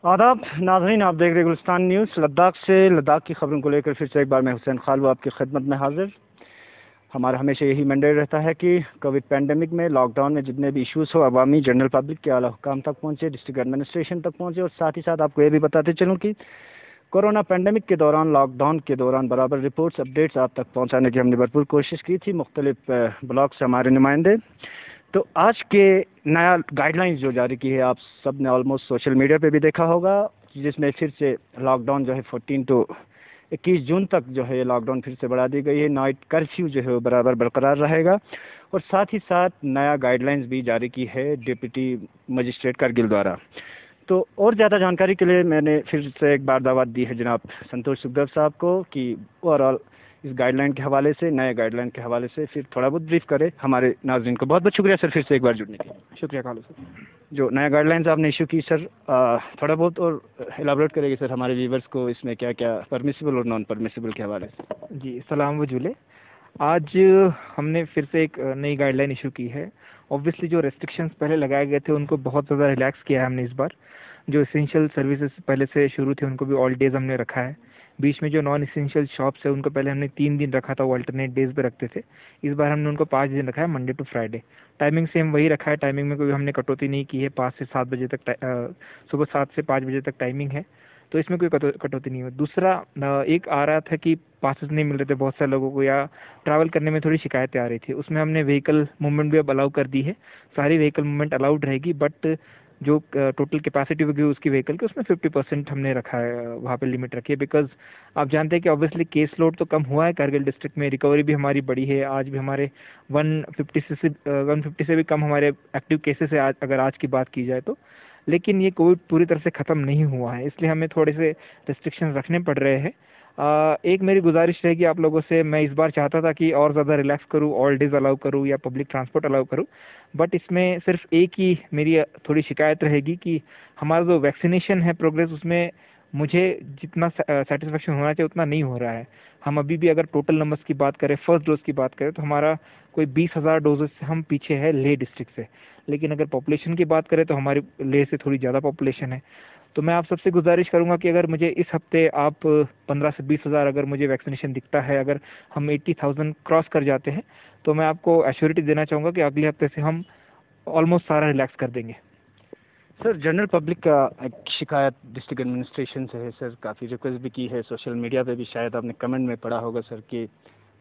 आदाब नाज़रीन, आप देख रहे गुलिस्तान न्यूज़। लद्दाख से लद्दाख की खबरों को लेकर फिर से एक बार मैं हुसैन खालू आपकी खिदमत में हाजिर। हमारा हमेशा यही मैंडेट रहता है कि कोविड पैंडेमिक में, लॉकडाउन में जितने भी इश्यूज़ हो अवामी जनरल पब्लिक के आला हुकाम तक पहुँचे, डिस्ट्रिक्ट एडमिनिस्ट्रेशन तक पहुँचे। और साथ ही साथ आपको ये भी बताते चलूँ कि कोरोना पैंडेमिक के दौरान, लॉकडाउन के दौरान बराबर रिपोर्ट्स, अपडेट्स आप तक पहुँचाने की हमने भरपूर कोशिश की थी। मुख्तलिफ ब्लॉक से हमारे नुमाइंदे। तो आज के नया गाइडलाइंस जो जारी की है, आप सब ने ऑलमोस्ट सोशल मीडिया पे भी देखा होगा, जिसमें फिर से लॉकडाउन जो है 14 टू 21 जून तक जो है लॉकडाउन फिर से बढ़ा दी गई है। नाइट कर्फ्यू जो है वो बराबर बरकरार रहेगा। और साथ ही साथ नया गाइडलाइंस भी जारी की है डिप्टी मजिस्ट्रेट करगिल द्वारा। तो और ज़्यादा जानकारी के लिए मैंने फिर से एक बार दावत दी है जनाब संतोष सुखदेव साहब को कि ओवरऑल इस गाइडलाइन के हवाले से, नए गाइडलाइन के हवाले से फिर थोड़ा बहुत ब्रीफ करें हमारे नाज़रीन को। बहुत बहुत शुक्रिया सर फिर से एक बार जुड़ने के लिए। शुक्रिया खालू सर। जो नया गाइडलाइंस आपने इशू की सर, थोड़ा बहुत और एलाबोरेट करेंगे सर हमारे व्यूवर्स को, इसमें क्या क्या परमिसिबल और नॉन परमिसिबल के हवाले से। जी, सलाम वजूले। आज हमने फिर से एक नई गाइडलाइन इशू की है। ऑब्वियसली जो रेस्ट्रिक्शंस पहले लगाए गए थे उनको बहुत ज़्यादा रिलैक्स किया है हमने इस बार। जो एसेंशियल सर्विसेज पहले से शुरू थे उनको भी ऑल डेज हमने रखा है। बीच में जो नॉन एसेंशियल शॉप्स है उनको पहले हमने 3 दिन रखा था, वो अल्टरनेट डेज पे रखते थे। इस बार हमने उनको 5 दिन रखा है, Monday to Friday. Timing same वही रखा है, टाइमिंग में कोई हमने कटौती नहीं की है। 5 से 7 बजे तक सुबह 7 से 5 बजे तक टाइमिंग है, तो इसमें कोई कटौती नहीं हुई। दूसरा, एक आ रहा था कि पासेस नहीं मिल रहे थे बहुत सारे लोगों को, या ट्रैवल करने में थोड़ी शिकायतें आ रही थी। उसमें हमने व्हीकल मूवमेंट भी अब अलाउ कर दी है। सारी व्हीकल मूवमेंट अलाउड रहेगी, बट जो टोटल कैपेसिटी होगी उसकी व्हीकल की, उसमें 50% हमने रखा है, वहाँ पे लिमिट रखी है। बिकॉज आप जानते हैं कि ऑब्वियसली केस लोड तो कम हुआ है कारगिल डिस्ट्रिक्ट में, रिकवरी भी हमारी बड़ी है। आज भी हमारे 150 से भी कम हमारे एक्टिव केसेस है आज, अगर आज की बात की जाए तो। लेकिन ये कोविड पूरी तरह से ख़त्म नहीं हुआ है, इसलिए हमें थोड़े से रिस्ट्रिक्शन रखने पड़ रहे हैं। एक मेरी गुजारिश रहेगी आप लोगों से, मैं इस बार चाहता था कि और ज़्यादा रिलैक्स करूँ, ऑल डेज अलाउ करूँ या पब्लिक ट्रांसपोर्ट अलाउ करूँ, बट इसमें सिर्फ एक ही मेरी थोड़ी शिकायत रहेगी कि हमारा जो वैक्सीनेशन है प्रोग्रेस, उसमें मुझे जितना सेटिस्फेक्शन होना चाहिए उतना नहीं हो रहा है। हम अभी भी अगर टोटल नंबर्स की बात करें, फर्स्ट डोज की बात करें, तो हमारा कोई 20,000 डोजेस से हम पीछे है लेह डिस्ट्रिक्ट से। लेकिन अगर पॉपुलेशन की बात करें तो हमारी लेह से थोड़ी ज़्यादा पॉपुलेशन है। तो मैं आप सबसे गुजारिश करूंगा कि अगर मुझे इस हफ्ते आप 15 से 20,000 अगर मुझे वैक्सीनेशन दिखता है, अगर हम 80,000 क्रॉस कर जाते हैं, तो मैं आपको एश्योरिटी देना चाहूँगा कि अगले हफ्ते से हम ऑलमोस्ट सारा रिलैक्स कर देंगे। सर, जनरल पब्लिक का एक शिकायत डिस्ट्रिक्ट एडमिनिस्ट्रेशन से है सर, काफ़ी रिक्वेस्ट भी की है, सोशल मीडिया पे भी शायद आपने कमेंट में पढ़ा होगा सर कि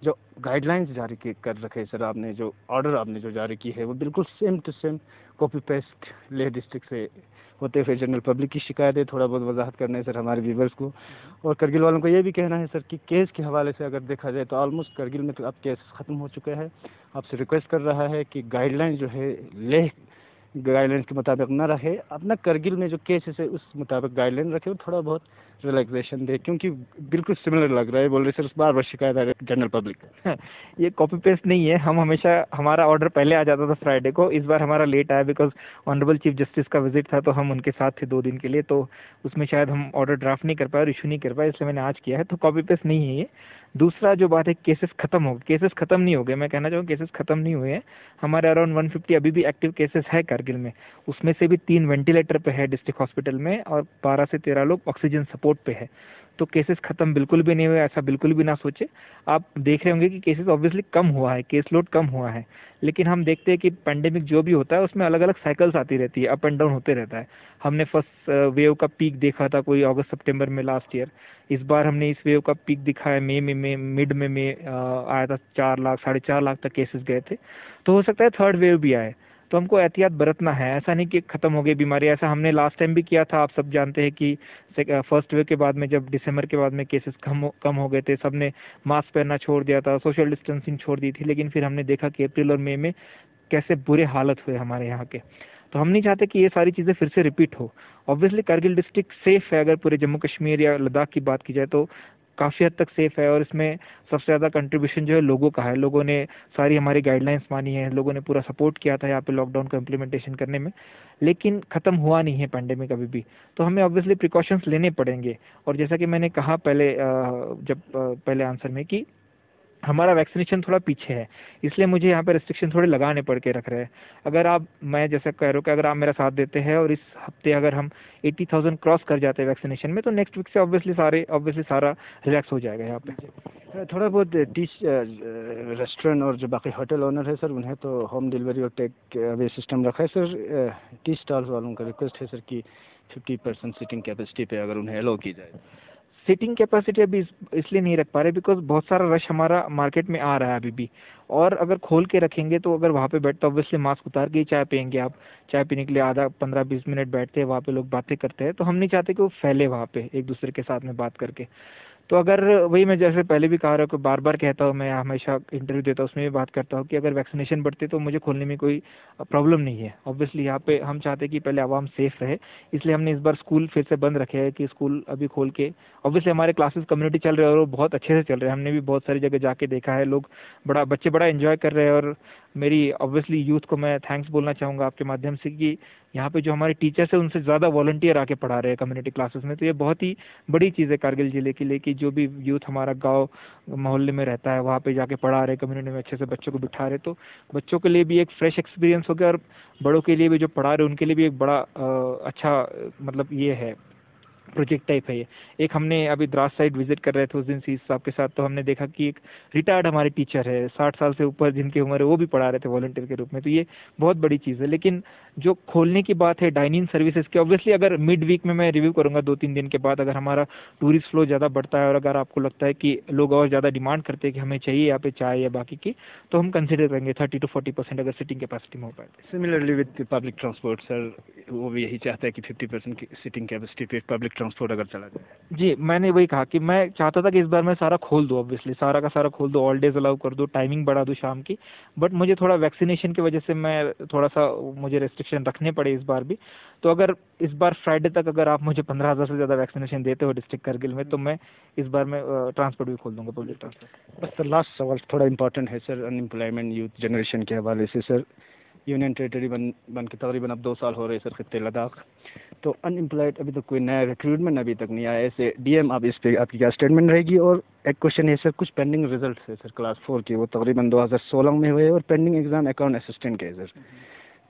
जो गाइडलाइंस जारी कर रखे सर आपने, जो ऑर्डर आपने जो जारी की है वो बिल्कुल same to same copy paste Leh district से होते हुए जनरल पब्लिक की शिकायत है। थोड़ा बहुत वजाहत करना है सर हमारे व्यूवर्स को। और करगिल वालों को ये भी कहना है सर कि केस के हवाले से अगर देखा जाए तो ऑलमोस्ट करगिल में तो अब केस ख़त्म हो चुके हैं। आपसे रिक्वेस्ट कर रहा है कि गाइडलाइंस जो है लेह गाइडलाइंस के मुताबिक ना रहे, अपना करगिल में जो केसेस है उस मुताबिक गाइडलाइन रखे और थोड़ा बहुत रिलैक्सेशन दे, क्योंकि बिल्कुल सिमिलर लग रहा है। बोल रहे सर बार बार शिकायत आ रही है जनरल पब्लिक। ये कॉपी पेस्ट नहीं है, हम हमेशा, हमारा ऑर्डर पहले आ जाता था फ्राइडे को। इस बार हमारा लेट आया बिकॉज ऑनरेबल चीफ जस्टिस का विजिट था, तो हम उनके साथ थे 2 दिन के लिए, तो उसमें शायद हम ऑर्डर ड्राफ्ट नहीं कर पाए और इशू नहीं कर पाए, इसलिए मैंने आज किया है। तो कॉपी पेस्ट नहीं है ये। दूसरा जो बात है, केसेस खत्म हो गए, केसेस खत्म नहीं हो गए, मैं कहना चाहूँ केसेस खत्म नहीं हुए हैं। हमारे अराउंड 150 अभी भी एक्टिव केसेस है कारगिल में। उसमें से भी 3 वेंटिलेटर पे है डिस्ट्रिक्ट हॉस्पिटल में, और 12 से 13 लोग ऑक्सीजन सपोर्ट पे है। तो केसेस खत्म बिल्कुल भी नहीं हुए, ऐसा बिल्कुल भी ना सोचे। आप देख रहे होंगे कि केसेस ऑब्वियसली कम हुआ है, केस लोड कम हुआ है, लेकिन हम देखते हैं कि पेंडेमिक जो भी होता है उसमें अलग अलग साइकिल्स आती रहती है, अप एंड डाउन होते रहता है। हमने फर्स्ट वेव का पीक देखा था कोई अगस्त सितंबर में लास्ट ईयर। इस बार हमने इस वेव का पीक दिखा है मई में, मिड में आया था, 4 लाख 4.5 लाख तक केसेस गए थे। तो हो सकता है थर्ड वेव भी आए, तो हमको एहतियात बरतना है। ऐसा नहीं कि खत्म हो गई बीमारी, ऐसा हमने लास्ट टाइम भी किया था। आप सब जानते हैं कि फर्स्ट वेव के बाद में, जब दिसंबर के बाद में केसेस कम हो गए थे, सबने मास्क पहनना छोड़ दिया था, सोशल डिस्टेंसिंग छोड़ दी थी, लेकिन फिर हमने देखा कि अप्रैल और मई में कैसे बुरे हालत हुए हमारे यहाँ के। तो हम नहीं चाहते कि ये सारी चीज़ें फिर से रिपीट हो। ऑब्वियसली कारगिल डिस्ट्रिक्ट सेफ है, अगर पूरे जम्मू कश्मीर या लद्दाख की बात की जाए तो काफ़ी हद तक सेफ है। और इसमें सबसे ज़्यादा कंट्रीब्यूशन जो है लोगों का है, लोगों ने सारी हमारी गाइडलाइंस मानी है, लोगों ने पूरा सपोर्ट किया था यहाँ पे लॉकडाउन का इम्प्लीमेंटेशन करने में। लेकिन ख़त्म हुआ नहीं है पेंडेमिक अभी भी, तो हमें ऑब्वियसली प्रिकॉशंस लेने पड़ेंगे। और जैसा कि मैंने कहा पहले, जब पहले आंसर में, कि हमारा वैक्सीनेशन थोड़ा पीछे है, इसलिए मुझे यहाँ पे रेस्ट्रिक्शन थोड़े लगाने पड़ के रख रहे हैं। अगर आप, मैं जैसे कह रहा हूँ कि अगर आप मेरा साथ देते हैं और इस हफ्ते अगर हम 80,000 क्रॉस कर जाते हैं वैक्सीनेशन में, तो नेक्स्ट वीक से ऑब्वियसली सारा रिलैक्स हो जाएगा यहाँ पे। थोड़ा बहुत टीच रेस्टोरेंट और जो बाकी होटल ओनर है सर, उन्हें तो होम डिलीवरी और टेक अवे सिस्टम रखा है सर। टी स्टॉल्स वालों का रिक्वेस्ट है सर कि 50% सीटिंग कैपेसिटी पे अगर उन्हें अलाउ की जाए। सीटिंग कैपेसिटी अभी इसलिए नहीं रख पा रहे बिकॉज बहुत सारा रश हमारा मार्केट में आ रहा है अभी भी, और अगर खोल के रखेंगे तो अगर वहाँ पे बैठते ऑब्वियसली मास्क उतार के ही चाय पियेंगे। आप चाय पीने के लिए आधा 15-20 मिनट बैठते हैं वहाँ पे, लोग बातें करते हैं, तो हम नहीं चाहते कि वो फैले वहाँ पे एक दूसरे के साथ में बात करके। तो अगर वही मैं जैसे पहले भी कहा रहा हूँ कि बार बार कहता हूँ, मैं हमेशा इंटरव्यू देता हूँ उसमें भी बात करता हूँ कि अगर वैक्सीनेशन बढ़ती तो मुझे खोलने में कोई प्रॉब्लम नहीं है। ऑब्वियसली यहाँ पे हम चाहते हैं कि पहले आवाम सेफ रहे, इसलिए हमने इस बार स्कूल फिर से बंद रखे हैं कि स्कूल अभी खोल के ऑब्वियसली हमारे क्लासेस कम्युनिटी चल रहे हैं और वो बहुत अच्छे से चल रहे हैं। हमने भी बहुत सारी जगह जाके देखा है, लोग बच्चे बड़ा एंजॉय कर रहे हैं। और मेरी ऑब्वियसली यूथ को मैं थैंक्स बोलना चाहूँगा आपके माध्यम से कि यहाँ पे जो हमारे टीचर्स है उनसे ज़्यादा वॉलंटियर आके पढ़ा रहे हैं कम्युनिटी क्लासेस में। तो ये बहुत ही बड़ी चीज़ है कारगिल जिले के लिए कि जो भी यूथ हमारा गांव मोहल्ले में रहता है वहाँ पे जाके पढ़ा रहे, कम्युनिटी में अच्छे से बच्चों को बिठा रहे। तो बच्चों के लिए भी एक फ्रेश एक्सपीरियंस हो गया और बड़ों के लिए भी जो पढ़ा रहे उनके लिए भी एक बड़ा अच्छा मतलब ये है, प्रोजेक्ट टाइप है ये। एक हमने अभी द्रास साइड विजिट कर रहे थे उस दिन सीस साहब के साथ, तो हमने देखा कि एक रिटायर्ड हमारे टीचर है 60 साल से ऊपर जिनकी उम्र है, वो भी पढ़ा रहे थे वॉलंटियर के रूप में। तो ये बहुत बड़ी चीज़ है। लेकिन जो खोलने की बात है डाइनिंग सर्विसेज की, ऑब्वियसली अगर मिड वीक में मैं रिव्यू करूंगा 2-3 दिन के बाद, अगर हमारा टूरिस्ट फ्लो ज़्यादा बढ़ता है और अगर आपको लगता है कि लोग और ज़्यादा डिमांड करते हैं कि हमें चाहिए यहाँ पे चाय या बाकी की, तो हम कंसिडर करेंगे 30-40% अगर सिटिंग कैपेसिटी में हो पाए। Similarly with public transport sir, वो भी यही चाहता है कि 50% की सिटिंग कैपेसिटी पे पब्लिक ट्रांसपोर्ट अगर चला जाए। जी, मैंने वही कहा कि मैं चाहता था कि इस बार मैं सारा खोल दूं, ऑब्वियसली सारा का सारा खोल दूं, ऑल डेज अलाउ कर दूं, टाइमिंग बढ़ा दूं शाम की। बट मुझे थोड़ा वैक्सीनेशन की वजह से मैं थोड़ा सा मुझे रेस्ट्रिक्शन रखने पड़े इस बार भी। तो अगर इस बार फ्राइडे तक अगर आप मुझे 15,000 से ज़्यादा वैक्सीनेशन देते हो डिस्ट्रिक्ट करगिल में, तो मैं इस बार मैं ट्रांसपोर्ट भी खोल दूंगा, पब्लिक ट्रांसपोर्ट। बस सर लास्ट सवाल थोड़ा इंपॉर्टेंट है सर, अनएम्प्लॉयमेंट यूथ जनरेशन के हवाले से सर। यूनियन टेरिटरी बन के तकरीबन अब 2 साल हो रहे हैं सर खित्ते लद्दाख, तो अनएम्प्लॉयड अभी तक कोई नया रिक्रूटमेंट अभी तक नहीं आया। ऐसे डीएम आप इस पे आपकी क्या स्टेटमेंट रहेगी? और एक क्वेश्चन है सर, कुछ पेंडिंग रिजल्ट है सर क्लास 4 की, वो तकरीबन 2016 में हुए और पेंडिंग एग्जाम अकाउंट असिस्टेंट के है सर।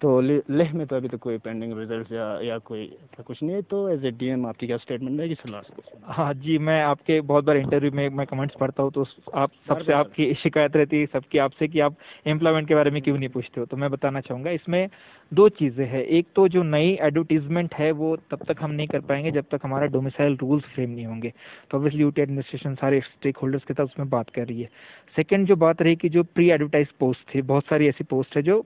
तो लेह में तो अभी तक कोई पेंडिंग रिजल्ट या कोई कुछ नहीं है, तो एज ए डीएम आपकी क्या स्टेटमेंट रहेगी सर लास्ट क्वेश्चन? हाँ जी, मैं आपके बहुत बार इंटरव्यू में मैं कमेंट्स पढ़ता हूँ, तो आप सबसे आपकी शिकायत रहती है सबकी आपसे कि आप एम्प्लॉयमेंट के बारे में क्यों नहीं पूछते हो। तो मैं बताना चाहूँगा इसमें 2 चीज़ें हैं। एक तो जो नई एडवर्टीजमेंट है वो तब तक हम नहीं कर पाएंगे जब तक हमारा डोमिसाइल रूल्स फ्रेम नहीं होंगे। तो ऑब्वियसली यूटी एडमिनिस्ट्रेशन सारे स्टेक होल्डर्स के साथ उसमें बात कर रही है। सेकंड जो बात रही कि जो प्री एडवर्टाइज पोस्ट थी, बहुत सारी ऐसी पोस्ट है जो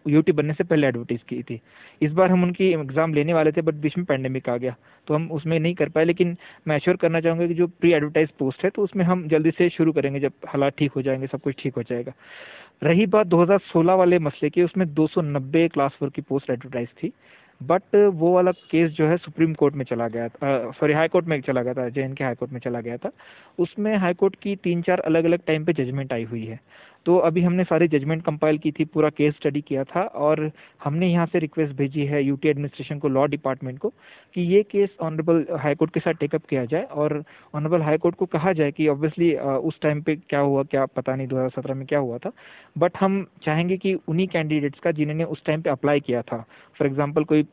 यूटी बनने से पहले एडवर्टाइज की थी। इस बार हम उनकी एग्जाम लेने वाले थे, बट बीच में पैंडेमिक आ गया तो हम उसमें नहीं कर पाए। लेकिन मैं एश्योर करना चाहूँगा कि जो प्री एडवर्टाइज पोस्ट है तो उसमें हम जल्दी से शुरू करेंगे, जब हालात ठीक हो जाएंगे, सब कुछ ठीक हो जाएगा। रही बात 2016 वाले मसले की, उसमें 290 क्लास 4 की पोस्ट एडवर्टाइज थी, बट वो वाला केस जो है सुप्रीम कोर्ट में चला गया था, सॉरी हाई कोर्ट में चला गया था, जे.एन.के हाई कोर्ट में चला गया था। उसमें हाई कोर्ट की 3-4 अलग अलग टाइम पे जजमेंट आई हुई है। तो अभी हमने सारी जजमेंट कंपाइल की थी, पूरा केस स्टडी किया था, और हमने यहाँ से रिक्वेस्ट भेजी है यूटी एडमिनिस्ट्रेशन को, लॉ डिपार्टमेंट को, कि ये केस ऑनरेबल हाई कोर्ट के साथ टेकअप किया जाए और ऑनरेबल हाई कोर्ट को कहा जाए कि ऑब्वियसली उस टाइम पे क्या हुआ क्या पता नहीं, 2017 में क्या हुआ था, बट हम चाहेंगे कि उन्हीं कैंडिडेट्स का जिन्होंने उस टाइम पे अप्लाई किया था, फॉर एग्जाम्पल कोई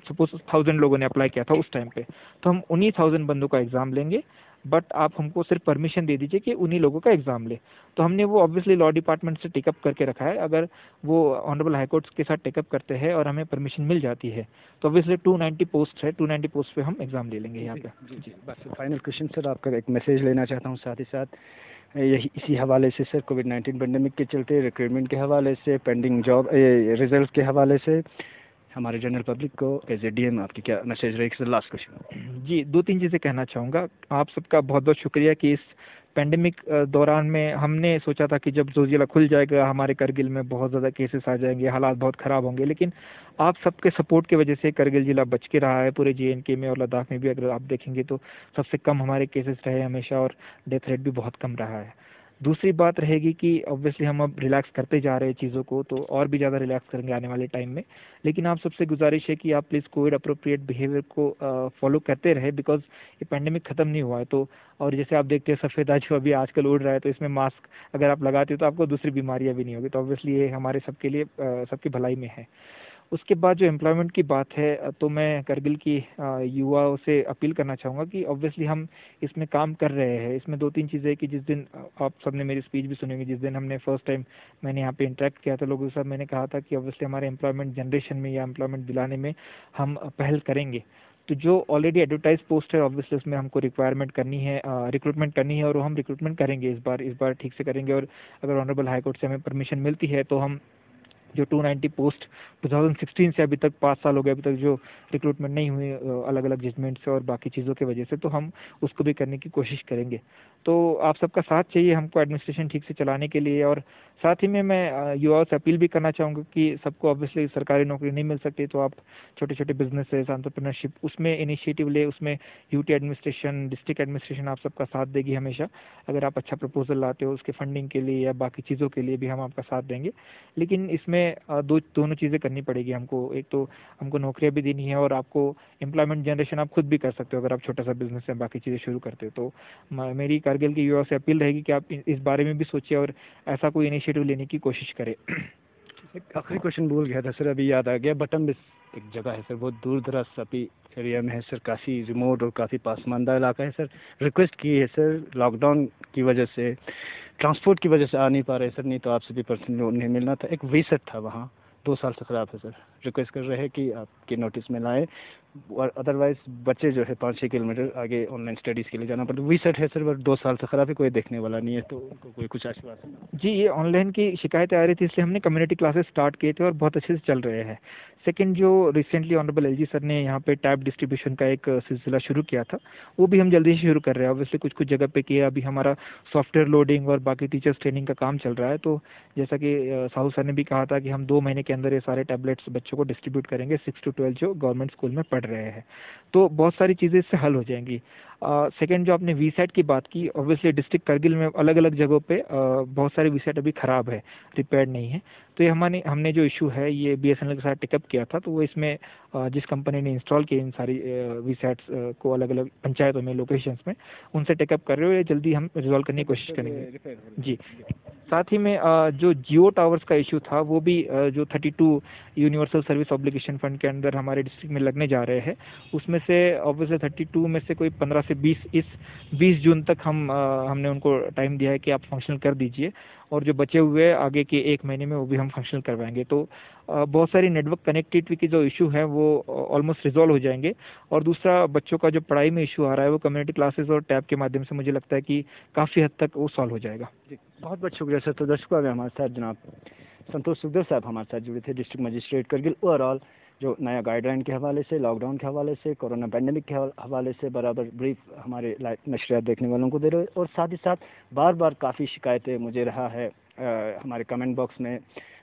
सपोज 1000 लोगों ने अप्लाई किया था उस टाइम पे, तो हम उन्हीं 1000 बंदों का एग्जाम लेंगे, बट आप हमको सिर्फ परमिशन दे दीजिए कि उन्हीं लोगों का एग्जाम ले। तो हमने वो ऑब्वियसली लॉ डिपार्टमेंट से टेकअप करके रखा है। अगर वो ऑनरेबल हाई कोर्ट के साथ टेकअप करते हैं और हमें परमिशन मिल जाती है तो ऑब्वियसली 290 पोस्ट है, 290 पोस्ट पे हम एग्जाम ले लेंगे यहाँ पे। जी, बस फाइनल क्वेश्चन सर, आपका एक मैसेज लेना चाहता हूँ साथ ही साथ यही इसी हवाले से सर, कोविड-19 पेंडेमिक के चलते रिक्रूटमेंट के हवाले से, पेंडिंग जॉब रिजल्ट के हवाले से हमारे जनरल पब्लिक को एज ए डीएम आपकी क्या मैसेज रहेगी सर लास्ट क्वेश्चन? जी, 2-3 चीज़ें कहना चाहूँगा। आप सबका बहुत बहुत शुक्रिया कि इस पेंडेमिक दौरान में हमने सोचा था कि जब जोजिला खुल जाएगा हमारे करगिल में बहुत ज़्यादा केसेस आ जाएंगे, हालात बहुत ख़राब होंगे, लेकिन आप सबके सपोर्ट की वजह से करगिल जिला बच के रहा है। पूरे जे.एन.के में और लद्दाख में भी अगर आप देखेंगे तो सबसे कम हमारे केसेस रहे हमेशा, और डेथ रेट भी बहुत कम रहा है। दूसरी बात रहेगी कि ऑब्वियसली हम अब रिलैक्स करते जा रहे हैं चीज़ों को, तो और भी ज़्यादा रिलैक्स करेंगे आने वाले टाइम में। लेकिन आप सबसे गुजारिश है कि आप प्लीज़ कोविड अप्रोप्रिएट बिहेवियर को फॉलो करते रहे, बिकॉज ये पैंडेमिक खत्म नहीं हुआ है। तो और जैसे आप देखते हैं सफ़ेदा जो अभी आजकल उड़ रहा है, तो इसमें मास्क अगर आप लगाते हो तो आपको दूसरी बीमारियां भी नहीं होगी। तो ऑब्वियसली ये हमारे सबके लिए सबकी भलाई में है। उसके बाद जो एम्प्लॉयमेंट की बात है, तो मैं करगिल की युवाओं से अपील करना चाहूँगा कि ऑब्वियसली हम इसमें काम कर रहे हैं। इसमें दो तीन चीज़ें कि जिस दिन आप सबने मेरी स्पीच भी सुनी होगी, जिस दिन हमने फर्स्ट टाइम मैंने यहाँ पे इंटरेक्ट किया था लोगों के साथ, मैंने कहा था कि ऑब्वियसली हमारे एम्प्लॉयमेंट जनरेशन में या एम्प्लॉयमेंट दिलाने में हम पहल करेंगे। तो जो ऑलरेडी एडवर्टाइज पोस्ट है ऑब्वियसली उसमें हमको रिक्वायरमेंट करनी है, रिक्रूटमेंट करनी है, और वो हम रिक्रूटमेंट करेंगे इस बार ठीक से करेंगे। और अगर ऑनरेबल हाई कोर्ट से हमें परमिशन मिलती है तो हम जो 290 पोस्ट 2016 से अभी तक 5 साल हो गए, अभी तक जो रिक्रूटमेंट नहीं हुई अलग अलग जजमेंट से और बाकी चीज़ों की वजह से, तो हम उसको भी करने की कोशिश करेंगे। तो आप सबका साथ चाहिए हमको एडमिनिस्ट्रेशन ठीक से चलाने के लिए। और साथ ही में मैं युवाओं से अपील भी करना चाहूँगा कि सबको ऑब्वियसली सरकारी नौकरी नहीं मिल सकती, तो आप छोटे छोटे बिजनेसेस, एंटरप्रेन्योरशिप, उसमें इनिशिएटिव ले, उसमें यूटी एडमिनिस्ट्रेशन, डिस्ट्रिक्ट एडमिनिस्ट्रेशन आप सबका साथ देगी हमेशा। अगर आप अच्छा प्रपोजल लाते हो उसके फंडिंग के लिए या बाकी चीज़ों के लिए भी हम आपका साथ देंगे। लेकिन इसमें दोनों चीज़ें करनी पड़ेगी हमको। एक तो हमको नौकरियां भी देनी है, और आपको एम्प्लॉयमेंट जनरेशन आप खुद भी कर सकते हो अगर आप छोटा सा बिजनेस है, बाकी चीज़ें शुरू करते हो। तो मेरी कारगिल के युवाओं से अपील रहेगी कि आप इस बारे में भी सोचिए और ऐसा कोई इनिशिएटिव लेने की कोशिश करें। एक आखिरी क्वेश्चन भूल गया था सर, अभी याद आ गया। बटन एक जगह है सर, बहुत दूर दराज सपी एरिया में है सर, काफ़ी रिमोट और काफ़ी पासमानदा इलाका है सर। रिक्वेस्ट की है सर, लॉकडाउन की वजह से, ट्रांसपोर्ट की वजह से आ नहीं पा रहे सर, नहीं तो आपसे भी पर्सनली उन्हें मिलना था। एक वीसेट था वहाँ, 2 साल से ख़राब है सर। रिक्वेस्ट कर रहे हैं कि आपके नोटिस में लाएं, और अदरवाइज बच्चे जो है 5-6 किलोमीटर आगे ऑनलाइन स्टडीज़ के लिए जाना पड़ता है। वीसेट है सर, बट 2 साल से ख़राब है, कोई देखने वाला नहीं है, तो उनको कोई कुछ आश्वासन। जी, ये ऑनलाइन की शिकायतें आ रही थी, इसलिए हमने कम्युनिटी क्लासेस स्टार्ट किए थे और बहुत अच्छे से चल रहे हैं। सेकंड, जो रिसेंटली ऑनरेबल एलजी सर ने यहाँ पे टैब डिस्ट्रीब्यूशन का एक सिलसिला शुरू किया था, वो भी हम जल्दी से शुरू कर रहे हैं। ऑब्वियसली कुछ कुछ जगह पे किया, अभी हमारा सॉफ्टवेयर लोडिंग और बाकी टीचर्स ट्रेनिंग का काम चल रहा है। तो जैसा कि साहू सर ने भी कहा था कि हम 2 महीने के अंदर ये सारे टैबलेट्स बच्चों को डिस्ट्रीब्यूट करेंगे 6 to 12 जो गवर्नमेंट स्कूल में पढ़ रहे हैं। तो बहुत सारी चीज़ें इससे हल हो जाएंगी। सेकंड, जो आपने वीसैट की बात की, ऑब्वियसली डिस्ट्रिक्ट करगिल में अलग अलग जगहों पे बहुत सारे वीसैट अभी खराब है, रिपेयर नहीं है। तो ये हमने जो इशू है ये बीएसएनएल के साथ टिकअप किया था, तो वो इसमें जिस कंपनी ने इंस्टॉल किए इन सारी वीसैट्स को अलग अलग पंचायतों में, लोकेशंस में, उनसे टिकअप कर रहे हो, ये जल्दी हम रिजॉल्व करने की कोशिश करेंगे जी। साथ ही में जो जियो टावर्स का इशू था, वो भी जो 32 यूनिवर्सल सर्विस ऑब्लिगेशन फंड के अंदर हमारे डिस्ट्रिक्ट में लगने जा रहे हैं, उसमें से ऑब्वियसली 32 में से कोई 15 से 20 जून तक हमने उनको टाइम दिया है कि आप फंक्शनल कर दीजिए, और जो बचे हुए आगे के 1 महीने में वो भी हम फंक्शनल करवाएंगे। तो बहुत सारी नेटवर्क कनेक्टिविटी के जो इशू है वो ऑलमोस्ट रिजॉल्व हो जाएंगे। और दूसरा, बच्चों का जो पढ़ाई में इशू आ रहा है वो कम्युनिटी क्लासेस और टैब के माध्यम से मुझे लगता है कि काफ़ी हद तक वो सॉल्व हो जाएगा। जी, बहुत बहुत शुक्रिया सर। तो दर्शकों, अभी हमारे साथ जनाब संतोष सुखदेव साहब हमारे साथ जुड़े थे, डिस्ट्रिक्ट मजिस्ट्रेट करगिल। ओवरऑल जो नया गाइडलाइन के हवाले से, लॉकडाउन के हवाले से, कोरोना पैंडेमिक के हवाले से बराबर ब्रीफ हमारे लाइव नशरियात देखने वालों को दे रहे हैं। और साथ ही साथ बार बार काफ़ी शिकायतें मुझे रहा है हमारे कमेंट बॉक्स में,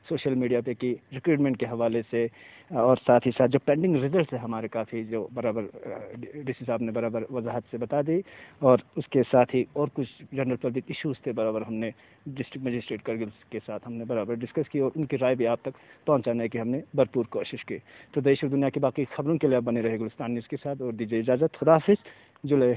सोशल मीडिया पे, कि रिक्रूटमेंट के हवाले से, और साथ ही साथ जो पेंडिंग रिजल्ट है हमारे, काफ़ी जो बराबर डीसी साहब ने बराबर वजाहत से बता दी। और उसके साथ ही और कुछ जनरल पब्लिक इश्यूज़ थे, बराबर हमने डिस्ट्रिक्ट मजिस्ट्रेट करगिल के साथ हमने बराबर डिस्कस की, और उनकी राय भी आप तक पहुंचाने की हमने भरपूर कोशिश की। तो देश और दुनिया की बाकी खबरों के लिए आप बने रहे गुलिस्तान न्यूज़ के साथ, और दीजिए इजाज़त। खुदा हाफिज़। जुले।